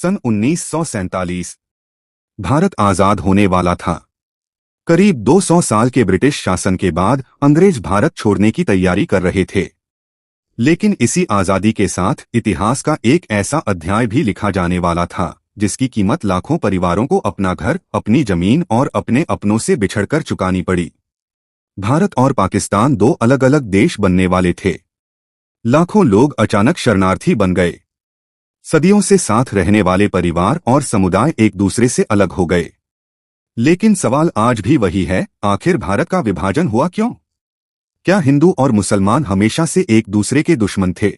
सन 1947 भारत आजाद होने वाला था। करीब 200 साल के ब्रिटिश शासन के बाद अंग्रेज भारत छोड़ने की तैयारी कर रहे थे। लेकिन इसी आजादी के साथ इतिहास का एक ऐसा अध्याय भी लिखा जाने वाला था जिसकी कीमत लाखों परिवारों को अपना घर, अपनी जमीन और अपने अपनों से बिछड़कर चुकानी पड़ी। भारत और पाकिस्तान दो अलग अलग देश बनने वाले थे। लाखों लोग अचानक शरणार्थी बन गए। सदियों से साथ रहने वाले परिवार और समुदाय एक दूसरे से अलग हो गए। लेकिन सवाल आज भी वही है, आखिर भारत का विभाजन हुआ क्यों? क्या हिंदू और मुसलमान हमेशा से एक दूसरे के दुश्मन थे,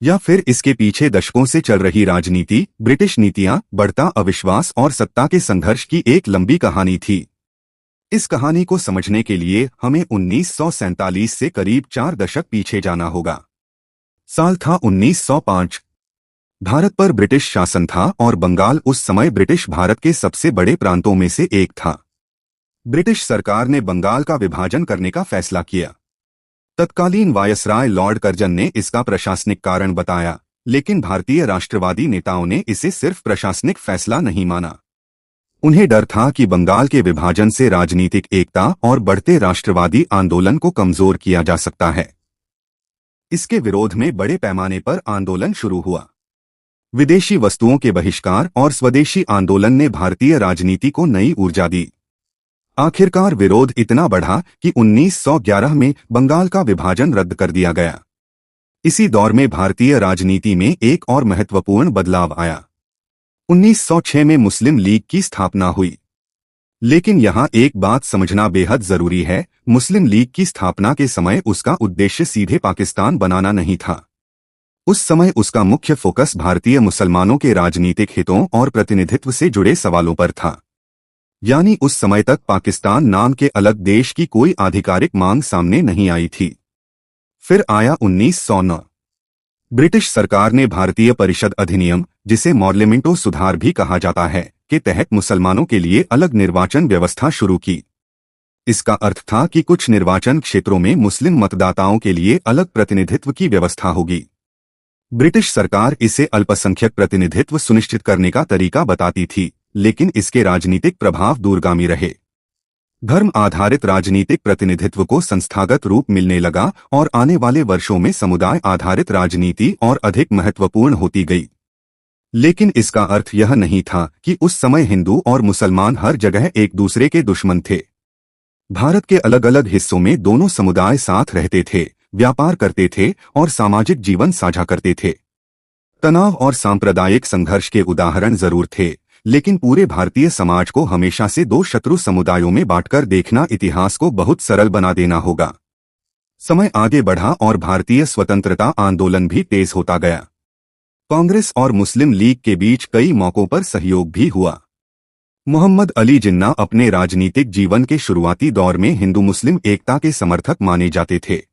या फिर इसके पीछे दशकों से चल रही राजनीति, ब्रिटिश नीतियां, बढ़ता अविश्वास और सत्ता के संघर्ष की एक लंबी कहानी थी? इस कहानी को समझने के लिए हमें 1947 से करीब 4 दशक पीछे जाना होगा। साल था 1905। भारत पर ब्रिटिश शासन था और बंगाल उस समय ब्रिटिश भारत के सबसे बड़े प्रांतों में से एक था। ब्रिटिश सरकार ने बंगाल का विभाजन करने का फैसला किया। तत्कालीन वायसराय लॉर्ड कर्जन ने इसका प्रशासनिक कारण बताया, लेकिन भारतीय राष्ट्रवादी नेताओं ने इसे सिर्फ प्रशासनिक फैसला नहीं माना। उन्हें डर था कि बंगाल के विभाजन से राजनीतिक एकता और बढ़ते राष्ट्रवादी आंदोलन को कमजोर किया जा सकता है। इसके विरोध में बड़े पैमाने पर आंदोलन शुरू हुआ। विदेशी वस्तुओं के बहिष्कार और स्वदेशी आंदोलन ने भारतीय राजनीति को नई ऊर्जा दी। आखिरकार विरोध इतना बढ़ा कि 1911 में बंगाल का विभाजन रद्द कर दिया गया। इसी दौर में भारतीय राजनीति में एक और महत्वपूर्ण बदलाव आया। 1906 में मुस्लिम लीग की स्थापना हुई। लेकिन यहाँ एक बात समझना बेहद जरूरी है, मुस्लिम लीग की स्थापना के समय उसका उद्देश्य सीधे पाकिस्तान बनाना नहीं था। उस समय उसका मुख्य फोकस भारतीय मुसलमानों के राजनीतिक हितों और प्रतिनिधित्व से जुड़े सवालों पर था। यानी उस समय तक पाकिस्तान नाम के अलग देश की कोई आधिकारिक मांग सामने नहीं आई थी। फिर आया 1909। ब्रिटिश सरकार ने भारतीय परिषद अधिनियम, जिसे मॉर्लेमेंटो सुधार भी कहा जाता है, के तहत मुसलमानों के लिए अलग निर्वाचन व्यवस्था शुरू की। इसका अर्थ था कि कुछ निर्वाचन क्षेत्रों में मुस्लिम मतदाताओं के लिए अलग प्रतिनिधित्व की व्यवस्था होगी। ब्रिटिश सरकार इसे अल्पसंख्यक प्रतिनिधित्व सुनिश्चित करने का तरीका बताती थी, लेकिन इसके राजनीतिक प्रभाव दूरगामी रहे। धर्म आधारित राजनीतिक प्रतिनिधित्व को संस्थागत रूप मिलने लगा और आने वाले वर्षों में समुदाय आधारित राजनीति और अधिक महत्वपूर्ण होती गई। लेकिन इसका अर्थ यह नहीं था कि उस समय हिंदू और मुसलमान हर जगह एक दूसरे के दुश्मन थे। भारत के अलग अलग हिस्सों में दोनों समुदाय साथ रहते थे, व्यापार करते थे और सामाजिक जीवन साझा करते थे। तनाव और सांप्रदायिक संघर्ष के उदाहरण जरूर थे, लेकिन पूरे भारतीय समाज को हमेशा से दो शत्रु समुदायों में बांटकर देखना इतिहास को बहुत सरल बना देना होगा। समय आगे बढ़ा और भारतीय स्वतंत्रता आंदोलन भी तेज होता गया। कांग्रेस और मुस्लिम लीग के बीच कई मौकों पर सहयोग भी हुआ। मोहम्मद अली जिन्ना अपने राजनीतिक जीवन के शुरुआती दौर में हिंदू मुस्लिम एकता के समर्थक माने जाते थे।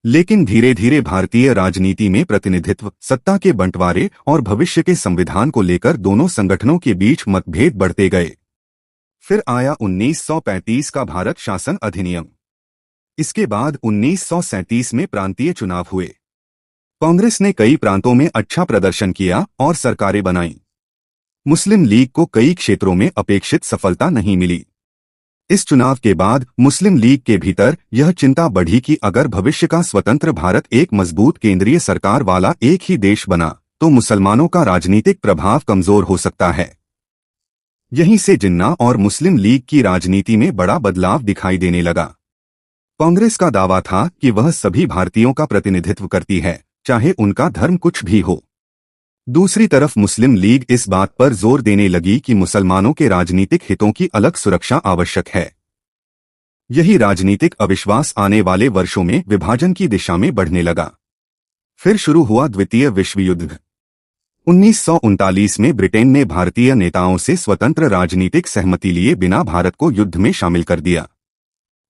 लेकिन धीरे धीरे भारतीय राजनीति में प्रतिनिधित्व, सत्ता के बंटवारे और भविष्य के संविधान को लेकर दोनों संगठनों के बीच मतभेद बढ़ते गए। फिर आया 1935 का भारत शासन अधिनियम। इसके बाद 1937 में प्रांतीय चुनाव हुए। कांग्रेस ने कई प्रांतों में अच्छा प्रदर्शन किया और सरकारें बनाईं। मुस्लिम लीग को कई क्षेत्रों में अपेक्षित सफलता नहीं मिली। इस चुनाव के बाद मुस्लिम लीग के भीतर यह चिंता बढ़ी कि अगर भविष्य का स्वतंत्र भारत एक मजबूत केंद्रीय सरकार वाला एक ही देश बना तो मुसलमानों का राजनीतिक प्रभाव कमजोर हो सकता है। यहीं से जिन्ना और मुस्लिम लीग की राजनीति में बड़ा बदलाव दिखाई देने लगा। कांग्रेस का दावा था कि वह सभी भारतीयों का प्रतिनिधित्व करती है, चाहे उनका धर्म कुछ भी हो। दूसरी तरफ मुस्लिम लीग इस बात पर जोर देने लगी कि मुसलमानों के राजनीतिक हितों की अलग सुरक्षा आवश्यक है। यही राजनीतिक अविश्वास आने वाले वर्षों में विभाजन की दिशा में बढ़ने लगा। फिर शुरू हुआ द्वितीय विश्व युद्ध। 1939 में ब्रिटेन ने भारतीय नेताओं से स्वतंत्र राजनीतिक सहमति लिए बिना भारत को युद्ध में शामिल कर दिया।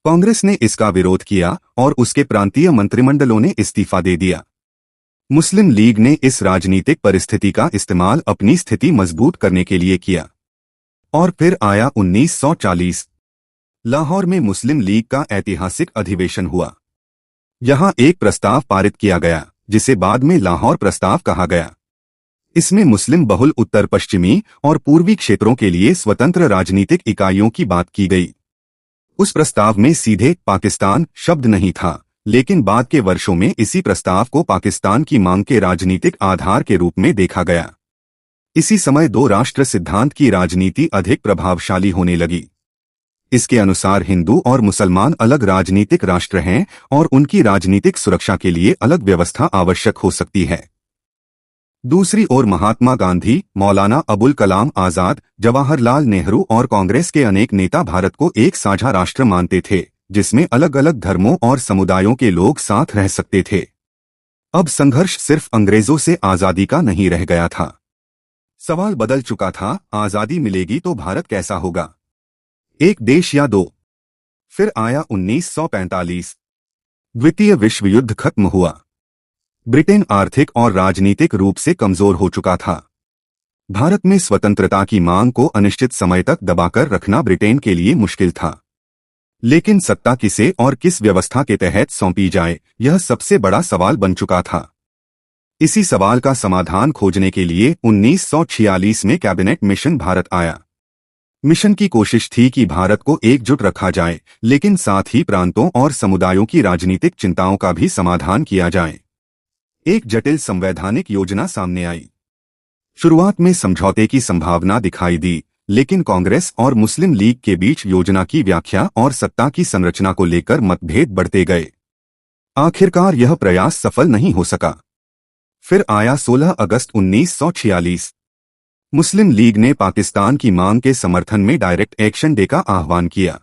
कांग्रेस ने इसका विरोध किया और उसके प्रांतीय मंत्रिमंडलों ने इस्तीफा दे दिया। मुस्लिम लीग ने इस राजनीतिक परिस्थिति का इस्तेमाल अपनी स्थिति मजबूत करने के लिए किया। और फिर आया 1940। लाहौर में मुस्लिम लीग का ऐतिहासिक अधिवेशन हुआ। यहाँ एक प्रस्ताव पारित किया गया, जिसे बाद में लाहौर प्रस्ताव कहा गया। इसमें मुस्लिम बहुल उत्तर पश्चिमी और पूर्वी क्षेत्रों के लिए स्वतंत्र राजनीतिक इकाइयों की बात की गई। उस प्रस्ताव में सीधे पाकिस्तान शब्द नहीं था, लेकिन बाद के वर्षों में इसी प्रस्ताव को पाकिस्तान की मांग के राजनीतिक आधार के रूप में देखा गया। इसी समय दो राष्ट्र सिद्धांत की राजनीति अधिक प्रभावशाली होने लगी। इसके अनुसार हिंदू और मुसलमान अलग राजनीतिक राष्ट्र हैं और उनकी राजनीतिक सुरक्षा के लिए अलग व्यवस्था आवश्यक हो सकती है। दूसरी ओर महात्मा गांधी, मौलाना अबुल कलाम आजाद, जवाहरलाल नेहरू और कांग्रेस के अनेक नेता भारत को एक साझा राष्ट्र मानते थे, जिसमें अलग अलग धर्मों और समुदायों के लोग साथ रह सकते थे। अब संघर्ष सिर्फ अंग्रेजों से आजादी का नहीं रह गया था। सवाल बदल चुका था, आजादी मिलेगी तो भारत कैसा होगा, एक देश या दो। फिर आया 1945। द्वितीय विश्व युद्ध खत्म हुआ। ब्रिटेन आर्थिक और राजनीतिक रूप से कमजोर हो चुका था। भारत में स्वतंत्रता की मांग को अनिश्चित समय तक दबाकर रखना ब्रिटेन के लिए मुश्किल था। लेकिन सत्ता किसे और किस व्यवस्था के तहत सौंपी जाए, यह सबसे बड़ा सवाल बन चुका था। इसी सवाल का समाधान खोजने के लिए 1946 में कैबिनेट मिशन भारत आया। मिशन की कोशिश थी कि भारत को एकजुट रखा जाए, लेकिन साथ ही प्रांतों और समुदायों की राजनीतिक चिंताओं का भी समाधान किया जाए। एक जटिल संवैधानिक योजना सामने आई। शुरुआत में समझौते की संभावना दिखाई दी, लेकिन कांग्रेस और मुस्लिम लीग के बीच योजना की व्याख्या और सत्ता की संरचना को लेकर मतभेद बढ़ते गए। आखिरकार यह प्रयास सफल नहीं हो सका। फिर आया 16 अगस्त 1946। मुस्लिम लीग ने पाकिस्तान की मांग के समर्थन में डायरेक्ट एक्शन डे का आह्वान किया।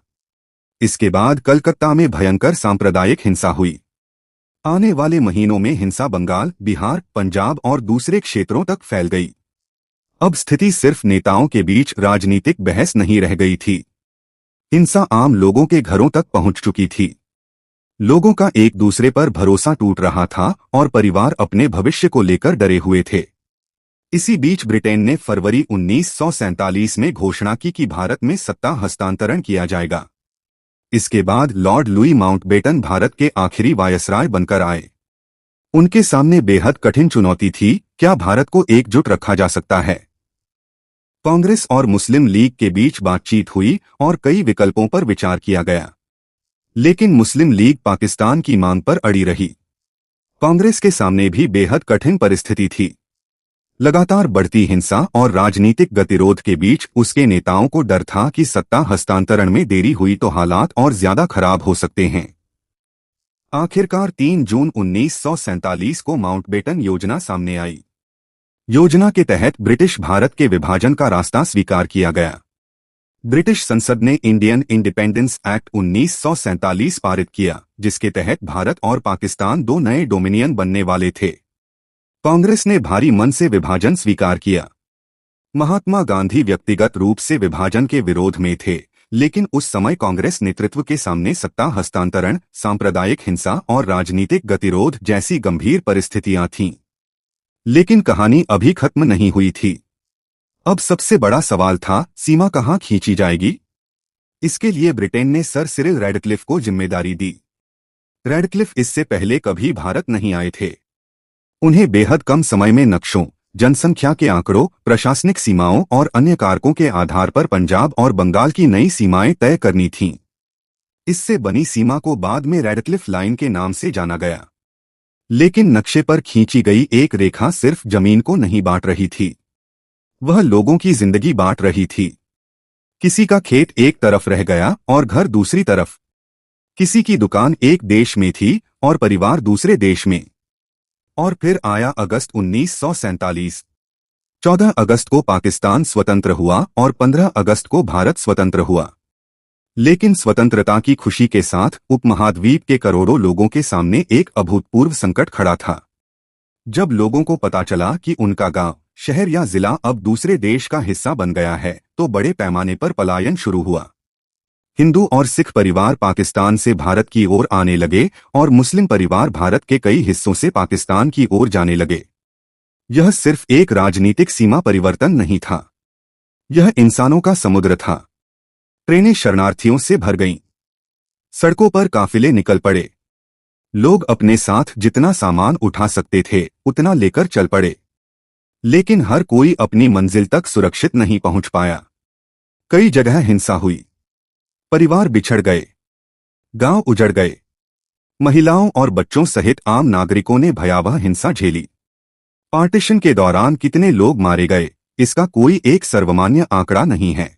इसके बाद कलकत्ता में भयंकर सांप्रदायिक हिंसा हुई। आने वाले महीनों में हिंसा बंगाल, बिहार, पंजाब और दूसरे क्षेत्रों तक फैल गई। अब स्थिति सिर्फ नेताओं के बीच राजनीतिक बहस नहीं रह गई थी। हिंसा आम लोगों के घरों तक पहुंच चुकी थी। लोगों का एक दूसरे पर भरोसा टूट रहा था और परिवार अपने भविष्य को लेकर डरे हुए थे। इसी बीच ब्रिटेन ने फरवरी 1947 में घोषणा की कि भारत में सत्ता हस्तांतरण किया जाएगा। इसके बाद लॉर्ड लुई माउंटबेटन भारत के आखिरी वायसराय बनकर आए। उनके सामने बेहद कठिन चुनौती थी, क्या भारत को एकजुट रखा जा सकता है? कांग्रेस और मुस्लिम लीग के बीच बातचीत हुई और कई विकल्पों पर विचार किया गया, लेकिन मुस्लिम लीग पाकिस्तान की मांग पर अड़ी रही। कांग्रेस के सामने भी बेहद कठिन परिस्थिति थी। लगातार बढ़ती हिंसा और राजनीतिक गतिरोध के बीच उसके नेताओं को डर था कि सत्ता हस्तांतरण में देरी हुई तो हालात और ज्यादा खराब हो सकते हैं। आखिरकार 3 जून 1947 को माउंटबेटन योजना सामने आई। योजना के तहत ब्रिटिश भारत के विभाजन का रास्ता स्वीकार किया गया। ब्रिटिश संसद ने इंडियन इंडिपेंडेंस एक्ट 1947 पारित किया, जिसके तहत भारत और पाकिस्तान दो नए डोमिनियन बनने वाले थे। कांग्रेस ने भारी मन से विभाजन स्वीकार किया। महात्मा गांधी व्यक्तिगत रूप से विभाजन के विरोध में थे, लेकिन उस समय कांग्रेस नेतृत्व के सामने सत्ता हस्तांतरण, सांप्रदायिक हिंसा और राजनीतिक गतिरोध जैसी गंभीर परिस्थितियां थीं। लेकिन कहानी अभी खत्म नहीं हुई थी। अब सबसे बड़ा सवाल था, सीमा कहां खींची जाएगी? इसके लिए ब्रिटेन ने सर सिरिल रैडक्लिफ को जिम्मेदारी दी। रैडक्लिफ इससे पहले कभी भारत नहीं आए थे। उन्हें बेहद कम समय में नक्शों, जनसंख्या के आंकड़ों, प्रशासनिक सीमाओं और अन्य कारकों के आधार पर पंजाब और बंगाल की नई सीमाएं तय करनी थीं। इससे बनी सीमा को बाद में रैडक्लिफ लाइन के नाम से जाना गया। लेकिन नक्शे पर खींची गई एक रेखा सिर्फ जमीन को नहीं बांट रही थी, वह लोगों की जिंदगी बांट रही थी। किसी का खेत एक तरफ रह गया और घर दूसरी तरफ। किसी की दुकान एक देश में थी और परिवार दूसरे देश में। और फिर आया अगस्त 1947। 14 अगस्त को पाकिस्तान स्वतंत्र हुआ और 15 अगस्त को भारत स्वतंत्र हुआ। लेकिन स्वतंत्रता की खुशी के साथ उपमहाद्वीप के करोड़ों लोगों के सामने एक अभूतपूर्व संकट खड़ा था। जब लोगों को पता चला कि उनका गांव, शहर या जिला अब दूसरे देश का हिस्सा बन गया है, तो बड़े पैमाने पर पलायन शुरू हुआ। हिंदू और सिख परिवार पाकिस्तान से भारत की ओर आने लगे और मुस्लिम परिवार भारत के कई हिस्सों से पाकिस्तान की ओर जाने लगे। यह सिर्फ एक राजनीतिक सीमा परिवर्तन नहीं था, यह इंसानों का समुद्र था। ट्रेनें शरणार्थियों से भर गईं। सड़कों पर काफिले निकल पड़े। लोग अपने साथ जितना सामान उठा सकते थे उतना लेकर चल पड़े। लेकिन हर कोई अपनी मंजिल तक सुरक्षित नहीं पहुंच पाया। कई जगह हिंसा हुई, परिवार बिछड़ गए, गांव उजड़ गए, महिलाओं और बच्चों सहित आम नागरिकों ने भयावह हिंसा झेली। पार्टीशन के दौरान कितने लोग मारे गए, इसका कोई एक सर्वमान्य आंकड़ा नहीं है।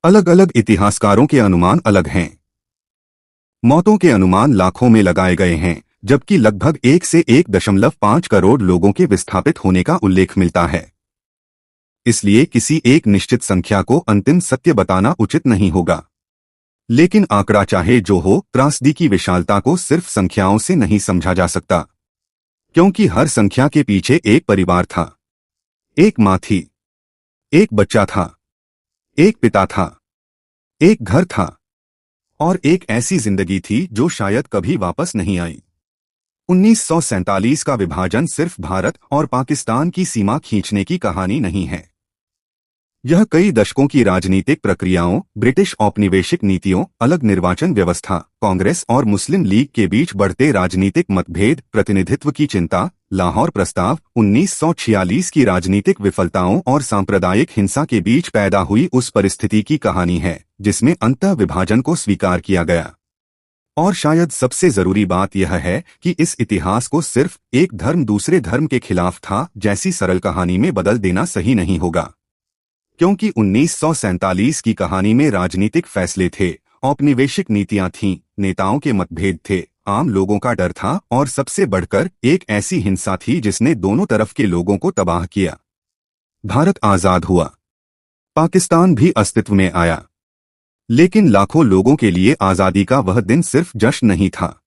अलग अलग इतिहासकारों के अनुमान अलग हैं। मौतों के अनुमान लाखों में लगाए गए हैं, जबकि लगभग 1 से 1.5 करोड़ लोगों के विस्थापित होने का उल्लेख मिलता है। इसलिए किसी एक निश्चित संख्या को अंतिम सत्य बताना उचित नहीं होगा। लेकिन आंकड़ा चाहे जो हो, त्रासदी की विशालता को सिर्फ संख्याओं से नहीं समझा जा सकता, क्योंकि हर संख्या के पीछे एक परिवार था, एक मां थी, एक बच्चा था, एक पिता था, एक घर था और एक ऐसी जिंदगी थी जो शायद कभी वापस नहीं आई। 1947 का विभाजन सिर्फ भारत और पाकिस्तान की सीमा खींचने की कहानी नहीं है। यह कई दशकों की राजनीतिक प्रक्रियाओं, ब्रिटिश औपनिवेशिक नीतियों, अलग निर्वाचन व्यवस्था, कांग्रेस और मुस्लिम लीग के बीच बढ़ते राजनीतिक मतभेद, प्रतिनिधित्व की चिंता, लाहौर प्रस्ताव, 1946 की राजनीतिक विफलताओं और सांप्रदायिक हिंसा के बीच पैदा हुई उस परिस्थिति की कहानी है जिसमें अंततः विभाजन को स्वीकार किया गया। और शायद सबसे जरूरी बात यह है कि इस इतिहास को सिर्फ एक धर्म दूसरे धर्म के खिलाफ था जैसी सरल कहानी में बदल देना सही नहीं होगा, क्योंकि 1947 की कहानी में राजनीतिक फैसले थे, औपनिवेशिक नीतियां थीं, नेताओं के मतभेद थे, आम लोगों का डर था और सबसे बढ़कर एक ऐसी हिंसा थी जिसने दोनों तरफ के लोगों को तबाह किया। भारत आजाद हुआ, पाकिस्तान भी अस्तित्व में आया, लेकिन लाखों लोगों के लिए आजादी का वह दिन सिर्फ जश्न नहीं था,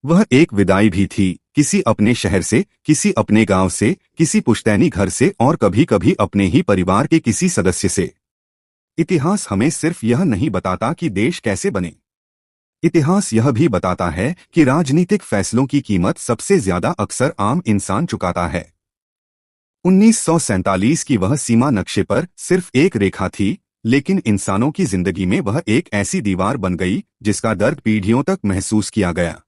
वह एक विदाई भी थी, किसी अपने शहर से, किसी अपने गांव से, किसी पुश्तैनी घर से और कभी कभी अपने ही परिवार के किसी सदस्य से। इतिहास हमें सिर्फ यह नहीं बताता कि देश कैसे बने, इतिहास यह भी बताता है कि राजनीतिक फैसलों की कीमत सबसे ज्यादा अक्सर आम इंसान चुकाता है। 1947 की वह सीमा नक्शे पर सिर्फ एक रेखा थी, लेकिन इंसानों की जिंदगी में वह एक ऐसी दीवार बन गई जिसका दर्द पीढ़ियों तक महसूस किया गया।